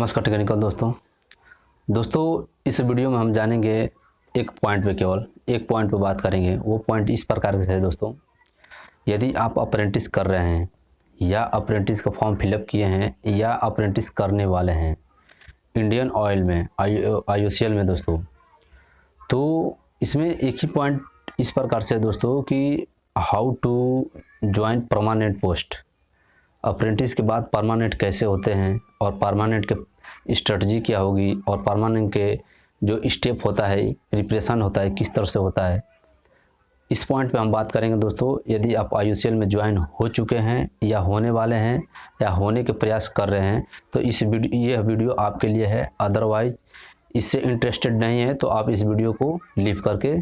नमस्कार टेक्निकल दोस्तों इस वीडियो में हम जानेंगे एक पॉइंट पे, केवल एक पॉइंट पे बात करेंगे। वो पॉइंट इस प्रकार से है दोस्तों, यदि आप अप्रेंटिस कर रहे हैं या अप्रेंटिस का फॉर्म फिलअप किए हैं या अप्रेंटिस करने वाले हैं इंडियन ऑयल में, IOCL में दोस्तों, तो इसमें एक ही पॉइंट इस प्रकार से है दोस्तों कि how to join permanent post. Apprentice के बाद परमानेंट कैसे होते हैं और परमानेंट के स्ट्रेटजी क्या होगी और परमानेंट के जो स्टेप होता है, प्रिपरेशन होता है, किस तरह से होता है, इस पॉइंट पे हम बात करेंगे दोस्तों। यदि आप IOCL में ज्वाइन हो चुके हैं या होने वाले हैं या होने के प्रयास कर रहे हैं तो यह वीडियो आपके लिए है। अदरवाइज इससे इंटरेस्टेड नहीं है तो आप इस वीडियो को लीव करके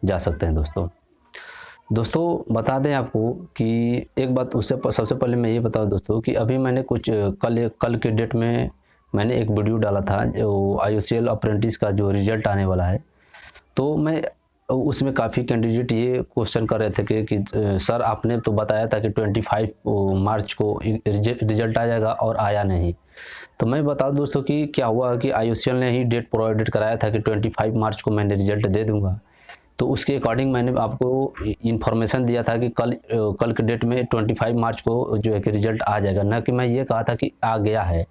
जा सकते हैं दोस्तों बता दें आपको कि एक बात, उससे सबसे पहले मैं ये बताऊं दोस्तों कि अभी मैंने कुछ कल के डेट में मैंने एक वीडियो डाला था जो IOCL अप्रेंटिस का जो रिजल्ट आने वाला है। तो मैं उसमें काफ़ी कैंडिडेट ये क्वेश्चन कर रहे थे कि सर आपने तो बताया था कि 25 मार्च को रिजल्ट आ जाएगा और आया नहीं। तो मैं बता दूं दोस्तों कि क्या हुआ कि IOCL ने ही डेट प्रोवाइडेड कराया था कि 25 मार्च को मैंने रिजल्ट दे दूंगा। तो उसके अकॉर्डिंग मैंने आपको इन्फॉर्मेशन दिया था कि कल के डेट में 25 मार्च को जो है कि रिजल्ट आ जाएगा, ना कि मैं ये कहा था कि आ गया है।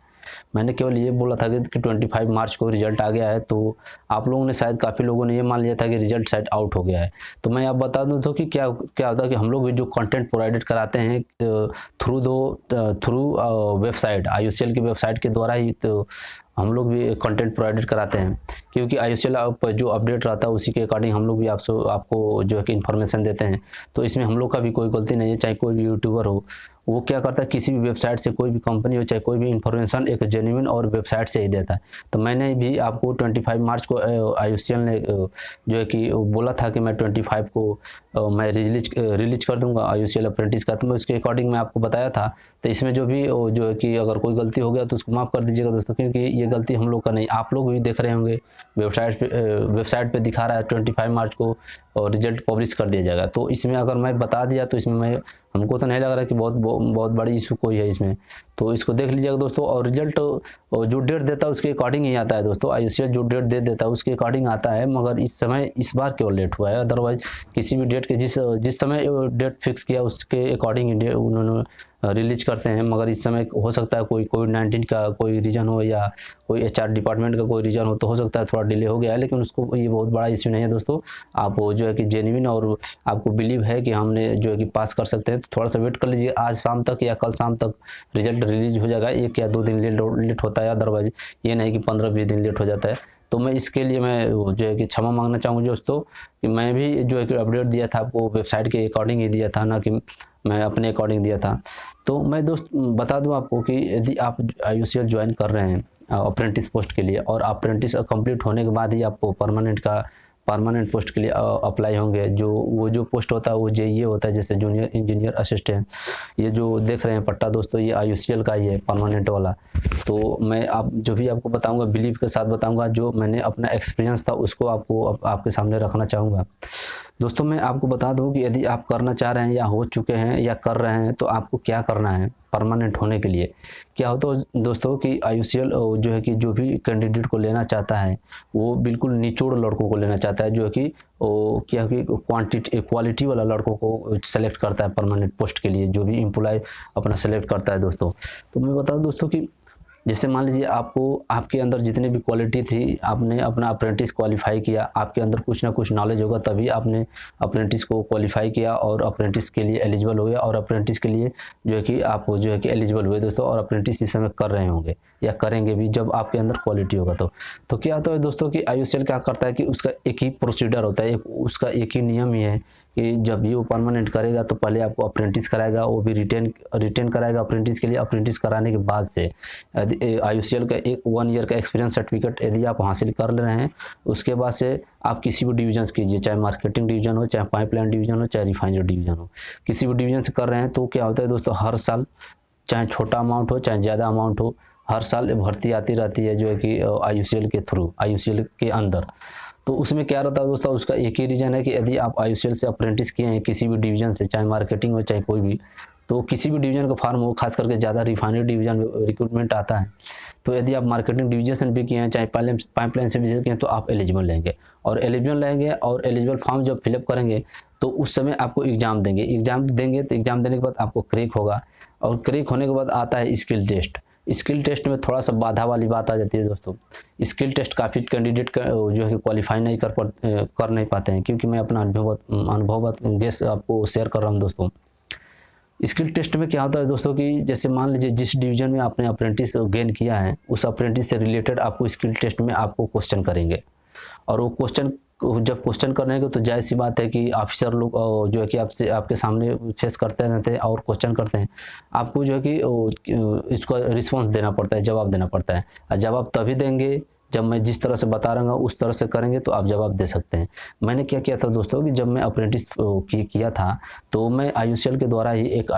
मैंने केवल ये बोला था कि 25 मार्च को रिजल्ट आ गया है। तो आप लोगों ने शायद काफ़ी लोगों ने ये मान लिया था कि रिजल्ट शायद आउट हो गया है। तो मैं आप बता दूं तो कि क्या होता है कि हम लोग भी जो कंटेंट प्रोवाइडेड कराते हैं थ्रू वेबसाइट, IOCL की वेबसाइट के द्वारा ही तो हम लोग भी कंटेंट प्रोवाइडेड कराते हैं, क्योंकि IOCL पर जो अपडेट रहता है उसी के अकॉर्डिंग हम लोग भी आपको जो है कि इन्फॉर्मेशन देते हैं। तो इसमें हम लोग का भी कोई गलती नहीं है। चाहे कोई भी यूट्यूबर हो, वो क्या करता है, किसी भी वेबसाइट से, कोई भी कंपनी हो, चाहे कोई भी इन्फॉर्मेशन एक जेन्युइन और वेबसाइट से ही देता है। तो मैंने भी आपको 25 मार्च को IOCL ने जो है कि बोला था कि मैं 25 को मैं रिलीज कर दूंगा IOCL अप्रेंटिस का। तो मैं उसके अकॉर्डिंग मैं आपको बताया था। तो इसमें जो भी जो है कि अगर कोई गलती हो गया तो उसको माफ़ कर दीजिएगा दोस्तों, क्योंकि ये गलती हम लोग का नहीं, आप लोग भी देख रहे होंगे वेबसाइट पे दिखा रहा है 25 मार्च को और रिजल्ट पब्लिश कर दिया जाएगा। तो इसमें अगर मैं बता दिया तो इसमें हमको तो नहीं लग रहा कि बहुत बड़ी इशू कोई है इसमें। तो इसको देख लीजिएगा दोस्तों। और रिजल्ट जो डेट देता है उसके अकॉर्डिंग ही आता है दोस्तों। IOCL जो डेट दे देता है उसके अकॉर्डिंग आता है, मगर इस समय इस बार केवल लेट हुआ है। अदरवाइज किसी भी डेट के जिस समय डेट फिक्स किया उसके अकॉर्डिंग उन्होंने रिलीज करते हैं। मगर इस समय हो सकता है कोई कोविड-19 का कोई रीज़न हो या कोई HR डिपार्टमेंट का कोई रीज़न हो, तो हो सकता है थोड़ा डिले हो गया है। लेकिन उसको ये बहुत बड़ा इश्यू नहीं है दोस्तों। आप जो है कि जेन्युइन और आपको बिलीव है कि हमने जो है कि पास कर सकते हैं, तो थोड़ा सा वेट कर लीजिए। आज शाम तक या कल शाम तक रिजल्ट रिलीज हो जाएगा। 1 या 2 दिन लेट होता है, अदरवाइज ये नहीं कि 15-20 दिन लेट हो जाता है। तो मैं इसके लिए मैं जो है कि क्षमा मांगना चाहूँगा दोस्तों कि मैं भी जो है कि अपडेट दिया था आपको वेबसाइट के अकॉर्डिंग ही दिया था, ना कि मैं अपने अकॉर्डिंग दिया था। तो मैं दोस्त बता दूं आपको कि यदि आप IOCL ज्वाइन कर रहे हैं अप्रेंटिस पोस्ट के लिए और अप्रेंटिस कंप्लीट होने के बाद ही आपको परमानेंट पोस्ट के लिए अप्लाई होंगे। जो पोस्ट होता है वो JEA होता है, जैसे जूनियर इंजीनियर असिस्टेंट। ये जो देख रहे हैं पट्टा दोस्तों, ये IOCL का ही है परमानेंट वाला। तो मैं जो भी आपको बताऊंगा बिलीव के साथ बताऊंगा, जो मैंने अपना एक्सपीरियंस था उसको आपके सामने रखना चाहूँगा दोस्तों। मैं आपको बता दूं कि यदि आप करना चाह रहे हैं या हो चुके हैं या कर रहे हैं तो आपको क्या करना है परमानेंट होने के लिए। क्या होता है दोस्तों कि IOCL जो है कि जो भी कैंडिडेट को लेना चाहता है वो बिल्कुल निचोड़ लड़कों को लेना चाहता है, जो है कि क्या कि क्वालिटी वाला लड़कों को सेलेक्ट करता है परमानेंट पोस्ट के लिए, जो भी एम्प्लॉय अपना सेलेक्ट करता है दोस्तों। तो मैं बता दूं दोस्तों कि जैसे मान लीजिए आपके अंदर जितनी भी क्वालिटी थी, आपने अपना अप्रेंटिस क्वालिफाई किया, आपके अंदर कुछ ना कुछ नॉलेज होगा तभी आपने अप्रेंटिस को क्वालिफाई किया और अप्रेंटिस के लिए एलिजिबल हुए, और अप्रेंटिस के लिए जो है कि आप जो है कि एलिजिबल हुए दोस्तों। और अप्रेंटिस इस समय कर रहे होंगे या करेंगे भी जब आपके अंदर क्वालिटी होगा। तो क्या होता है दोस्तों कि IOCL क्या करता है कि उसका एक ही प्रोसीजर होता है, उसका एक ही नियम ही है कि जब भी वो परमानेंट करेगा तो पहले आपको अप्रेंटिस कराएगा, वो भी रिटेन कराएगा अप्रेंटिस के लिए। अप्रेंटिस कराने के बाद से IOCL का 1 ईयर का एक्सपीरियंस सर्टिफिकेट यदि आप हासिल कर ले रहे हैं, उसके बाद से आप किसी भी डिवीजन कीजिए, चाहे मार्केटिंग डिवीजन हो, चाहे पाइपलाइन डिवीजन हो, चाहे रिफाइनरी डिवीजन हो, किसी भी डिवीजन से कर रहे हैं। तो क्या होता है दोस्तों, हर साल चाहे छोटा अमाउंट हो चाहे ज़्यादा अमाउंट हो, हर साल भर्ती आती रहती है जो है कि IOCL के थ्रू, IOCL के अंदर। तो उसमें क्या रहता है दोस्तों, उसका एक ही रीज़न है कि यदि आप IOCL से अप्रेंटिस किए हैं किसी भी डिवीजन से, चाहे मार्केटिंग हो चाहे कोई भी, तो किसी भी डिवीज़न का फॉर्म हो, खास करके ज़्यादा रिफाइनरी डिवीज़न में रिक्रूटमेंट आता है, तो यदि आप मार्केटिंग डिवीजन से भी किए हैं, चाहे पाइपलाइन से भी किए हैं, तो आप एलिजिबल रहेंगे। और एलिजिबल फॉर्म जब फिलअप करेंगे तो उस समय आपको एग्ज़ाम देंगे तो एग्ज़ाम देने के बाद आपको क्रैक होगा, और क्रैक होने के बाद आता है स्किल टेस्ट। स्किल टेस्ट में थोड़ा सा बाधा वाली बात आ जाती है दोस्तों। स्किल टेस्ट काफ़ी कैंडिडेट जो है क्वालिफाई नहीं कर नहीं पाते हैं, क्योंकि मैं अपना अनुभव गेस आपको शेयर कर रहा हूँ दोस्तों। स्किल टेस्ट में क्या होता है दोस्तों कि जैसे मान लीजिए जिस डिवीज़न में आपने अप्रेंटिस गेन किया है, उस अप्रेंटिस से रिलेटेड आपको स्किल टेस्ट में आपको क्वेश्चन करेंगे, और वो जब क्वेश्चन करेंगे तो जाहिर सी बात है कि ऑफिसर लोग जो है कि आपके सामने फेस करते रहते हैं और क्वेश्चन करते हैं। आपको जो है कि इसका रिस्पॉन्स देना पड़ता है, जवाब देना पड़ता है, और जवाब तभी देंगे जब मैं जिस तरह से बता रहा हूँ उस तरह से करेंगे तो आप जवाब दे सकते हैं। मैंने क्या किया था दोस्तों कि जब मैं अप्रेंटिस किया था, तो मैं IUCL के द्वारा ही एक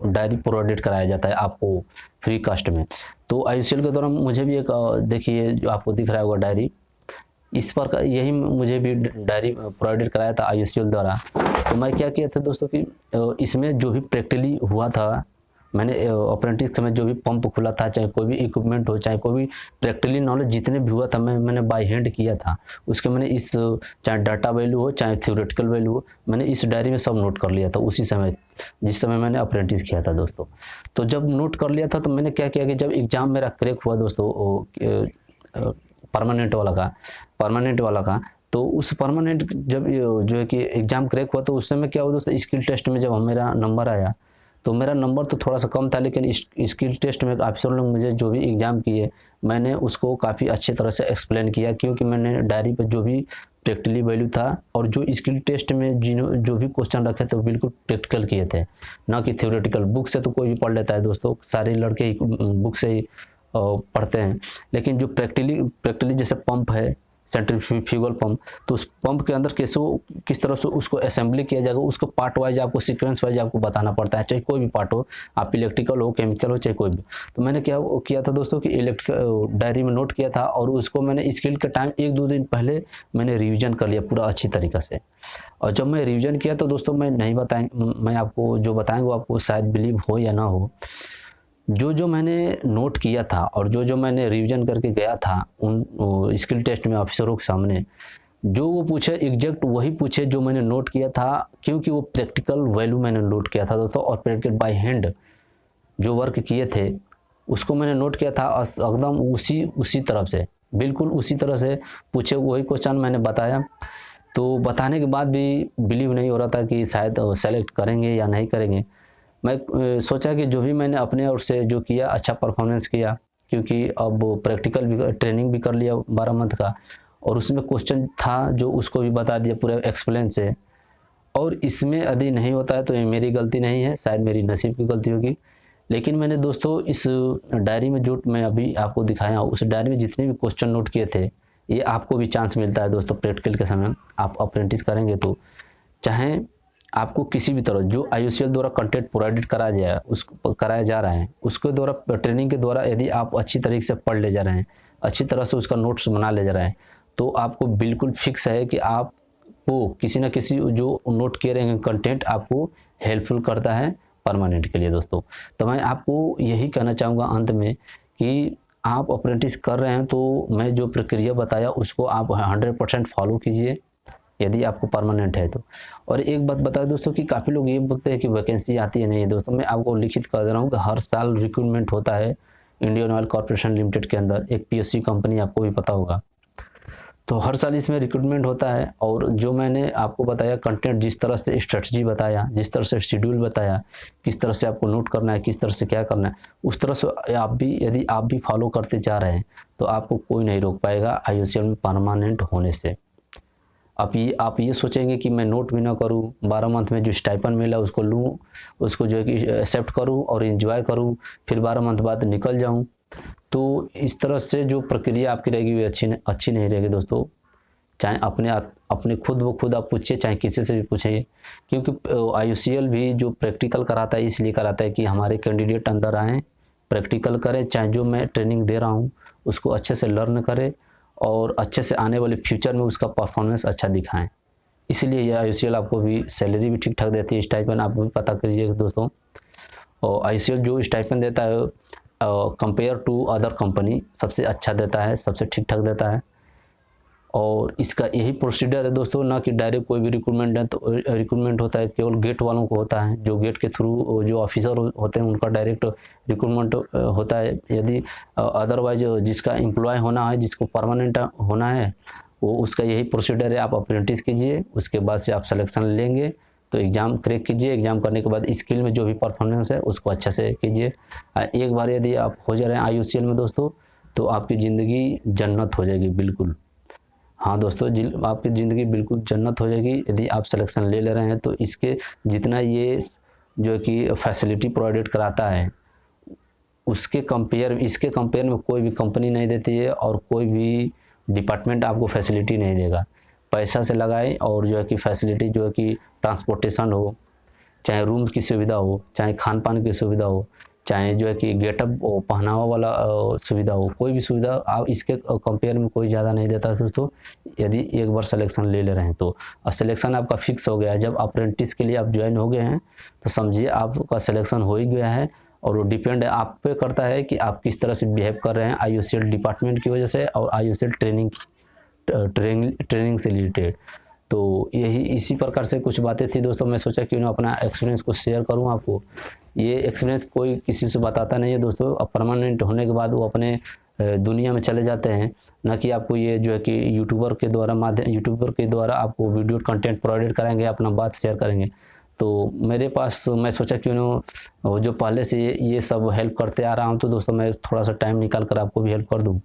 डायरी प्रोवाइड कराया जाता है आपको फ्री कास्ट में। तो IUCL के द्वारा मुझे भी एक देखिए जो आपको दिख रहा होगा डायरी, इस पर यही मुझे भी डायरी प्रोवाइड कराया था IUCL द्वारा। तो मैं क्या किया था दोस्तों कि इसमें जो भी प्रैक्टिकली हुआ था, मैंने अप्रेंटिस में जो भी पंप खुला था, चाहे कोई भी इक्विपमेंट हो, चाहे कोई भी प्रैक्टिकली नॉलेज जितने भी हुआ था, मैंने बाय हैंड किया था। उसके मैंने चाहे डाटा वैल्यू हो, चाहे थ्योरेटिकल वैल्यू हो, मैंने इस डायरी में सब नोट कर लिया था उसी समय, जिस समय मैंने अप्रेंटिस किया था दोस्तों। तो जब नोट कर लिया था तो मैंने क्या किया कि जब एग्ज़ाम मेरा क्रैक हुआ दोस्तों परमानेंट वाला का, तो उस परमानेंट जब जो है कि एग्ज़ाम क्रैक हुआ, तो उस समय क्या हुआ दोस्तों, स्किल टेस्ट में जब मेरा नंबर आया, तो मेरा नंबर तो थोड़ा सा कम था, लेकिन स्किल टेस्ट में ऑफिसर लोग मुझे जो भी एग्ज़ाम किए, मैंने उसको काफ़ी अच्छी तरह से एक्सप्लेन किया, क्योंकि मैंने डायरी पर जो भी प्रैक्टिकली वैल्यू था और जो स्किल टेस्ट में जो भी क्वेश्चन रखे थे वो बिल्कुल प्रैक्टिकल किए थे, ना कि थ्योरेटिकल। बुक से तो कोई भी पढ़ लेता है दोस्तों, सारे लड़के ही बुक से ही पढ़ते हैं, लेकिन जो प्रैक्टिकली जैसे पंप है, सेंट्रीफ्यूगल पंप, तो उस पंप के अंदर किस तरह से उसको असेंबली किया जाएगा, उसको पार्ट वाइज आपको सीक्वेंस वाइज आपको बताना पड़ता है, चाहे कोई भी पार्ट हो, आप इलेक्ट्रिकल हो, केमिकल हो, चाहे कोई भी। तो मैंने क्या किया था दोस्तों कि इलेक्ट्रिकल डायरी में नोट किया था, और उसको मैंने स्किल के टाइम 1-2 दिन पहले मैंने रिविज़न कर लिया पूरा अच्छी तरीक़े से। और जब मैं रिविज़न किया तो दोस्तों मैं आपको जो बताएँगा वो आपको शायद बिलीव हो या ना हो, जो मैंने नोट किया था और जो मैंने रिवीजन करके गया था उन स्किल टेस्ट में ऑफिसरों के सामने, जो वो पूछे एग्जैक्ट वही पूछे जो मैंने नोट किया था, क्योंकि वो प्रैक्टिकल वैल्यू मैंने नोट किया था दोस्तों, और प्रैक्टिकल बाय हैंड जो वर्क किए थे उसको मैंने नोट किया था, एकदम उसी तरफ से, बिल्कुल उसी तरह से पूछे वही क्वेश्चन मैंने बताया। तो बताने के बाद भी बिलीव नहीं हो रहा था कि शायद सेलेक्ट करेंगे या नहीं करेंगे। मैं सोचा कि जो भी मैंने अपने ओर से जो किया, अच्छा परफॉर्मेंस किया, क्योंकि अब प्रैक्टिकल भी ट्रेनिंग भी कर लिया 12 मंथ का, और उसमें क्वेश्चन था जो उसको भी बता दिया पूरे एक्सप्लेन से। और इसमें यदि नहीं होता है तो ये मेरी गलती नहीं है, शायद मेरी नसीब की गलती होगी। लेकिन मैंने दोस्तों इस डायरी में जो मैं अभी आपको दिखाया, उस डायरी में जितने भी क्वेश्चन नोट किए थे, ये आपको भी चांस मिलता है दोस्तों प्रैक्टिकल के समय आप अप्रेंटिस करेंगे तो, चाहे आपको किसी भी तरह जो IUCL द्वारा कंटेंट प्रोवाइड कराया जा रहा है, उसके द्वारा ट्रेनिंग के द्वारा यदि आप अच्छी तरीके से पढ़ ले जा रहे हैं, अच्छी तरह से उसका नोट्स बना ले जा रहे हैं, तो आपको बिल्कुल फिक्स है कि आपको किसी न किसी जो नोट किए रहेंगे कंटेंट आपको हेल्पफुल करता है परमानेंट के लिए दोस्तों। तो मैं आपको यही कहना चाहूँगा अंत में कि आप अप्रेंटिस कर रहे हैं तो मैं जो प्रक्रिया बताया उसको आप 100% फॉलो कीजिए यदि आपको परमानेंट है तो। और एक बात बता दोस्तों कि काफ़ी लोग ये बोलते हैं कि वैकेंसी आती है नहीं है दोस्तों, मैं आपको लिखित कर दे रहा हूँ कि हर साल रिक्रूटमेंट होता है इंडियन ऑयल कॉर्पोरेशन लिमिटेड के अंदर, एक PSU कंपनी आपको भी पता होगा। तो हर साल इसमें रिक्रूटमेंट होता है, और जो मैंने आपको बताया कंटेंट, जिस तरह से स्ट्रेटजी बताया, जिस तरह से शेड्यूल बताया, किस तरह से आपको नोट करना है, किस तरह से क्या करना है, उस तरह से यदि आप भी फॉलो करते जा रहे हैं तो आपको कोई नहीं रोक पाएगा IUCL में परमानेंट होने से। आप ये सोचेंगे कि मैं नोट भी ना करूं, 12 मंथ में जो स्टाइपेंड मिला उसको लूं, उसको जो है कि एक्सेप्ट करूं और एंजॉय करूं, फिर 12 मंथ बाद निकल जाऊं, तो इस तरह से जो प्रक्रिया आपकी रहेगी वो अच्छी नहीं रहेगी दोस्तों। चाहे अपने खुद आप पूछिए, चाहे किसी से भी पूछिए, क्योंकि IUCL भी जो प्रैक्टिकल कराता है इसलिए कराता है कि हमारे कैंडिडेट अंदर आएँ, प्रैक्टिकल करें, चाहे जो मैं ट्रेनिंग दे रहा हूँ उसको अच्छे से लर्न करें और अच्छे से आने वाले फ्यूचर में उसका परफॉर्मेंस अच्छा दिखाएं। इसीलिए ये IOCL आपको भी सैलरी भी ठीक ठाक देती है। स्टाइपेंड आप भी पता करिएगा दोस्तों। और IOCL जो स्टाइपेंड देता है कंपेयर टू अदर कंपनी सबसे अच्छा देता है, सबसे ठीक ठाक देता है। और इसका यही प्रोसीजर है दोस्तों, ना कि डायरेक्ट कोई भी रिक्रूटमेंट है तो रिक्रूटमेंट होता है केवल गेट वालों को होता है, जो गेट के थ्रू जो ऑफिसर होते हैं उनका डायरेक्ट रिक्रूटमेंट होता है। यदि अदरवाइज जिसका एम्प्लॉय होना है, जिसको परमानेंट होना है, वो उसका यही प्रोसीजर है। आप अप्रेंटिस कीजिए, उसके बाद से आप सिलेक्शन लेंगे तो एग्ज़ाम क्रैक कीजिए। एग्ज़ाम करने के बाद स्किल में जो भी परफॉर्मेंस है उसको अच्छा से कीजिए। एक बार यदि आप हो जा रहे हैं IOCL में दोस्तों, तो आपकी ज़िंदगी जन्नत हो जाएगी बिल्कुल। हाँ दोस्तों, आपकी ज़िंदगी बिल्कुल जन्नत हो जाएगी यदि आप सिलेक्शन ले रहे हैं तो। इसके जितना ये जो है कि फैसिलिटी प्रोवाइड कराता है, इसके कंपेयर में कोई भी कंपनी नहीं देती है, और कोई भी डिपार्टमेंट आपको फैसिलिटी नहीं देगा। पैसा से लगाए, और जो है कि फैसिलिटी जो है कि ट्रांसपोर्टेशन हो, चाहे रूम की सुविधा हो, चाहे खान पान की सुविधा हो, चाहे जो है कि गेटअप पहनावा वाला सुविधा हो, कोई भी सुविधा आप इसके कंपेयर में कोई ज़्यादा नहीं देता दोस्तों। यदि एक बार सिलेक्शन ले रहे हैं तो, और सिलेक्शन आपका फिक्स हो गया है। जब अप्रेंटिस के लिए आप ज्वाइन हो गए हैं तो समझिए आपका सिलेक्शन हो ही गया है। और वो डिपेंड है आप पे करता है कि आप किस तरह से बिहेव कर रहे हैं IOCL डिपार्टमेंट की वजह से, और IOCL ट्रेनिंग से रिलेटेड। तो यही इसी प्रकार से कुछ बातें थी दोस्तों। मैं सोचा क्यों ना अपना एक्सपीरियंस को शेयर करूं आपको। ये एक्सपीरियंस कोई किसी से बताता नहीं है दोस्तों। अब परमानेंट होने के बाद वो अपने दुनिया में चले जाते हैं, ना कि आपको ये जो है कि यूट्यूबर के द्वारा आपको वीडियो कंटेंट प्रोवाइड कराएंगे, अपना बात शेयर करेंगे। तो मेरे पास मैं सोचा क्यों ना जो पहले से ये सब हेल्प करते आ रहा हूँ, तो दोस्तों मैं थोड़ा सा टाइम निकाल कर आपको भी हेल्प कर दूँ।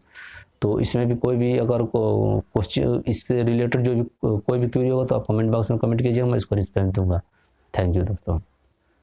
तो इसमें भी कोई भी अगर क्वेश्चन इससे रिलेटेड जो भी कोई भी क्वेरी होगा तो आप कमेंट बॉक्स में कमेंट कीजिएगा, मैं इसको रिस्पॉन्स दूंगा। थैंक यू दोस्तों।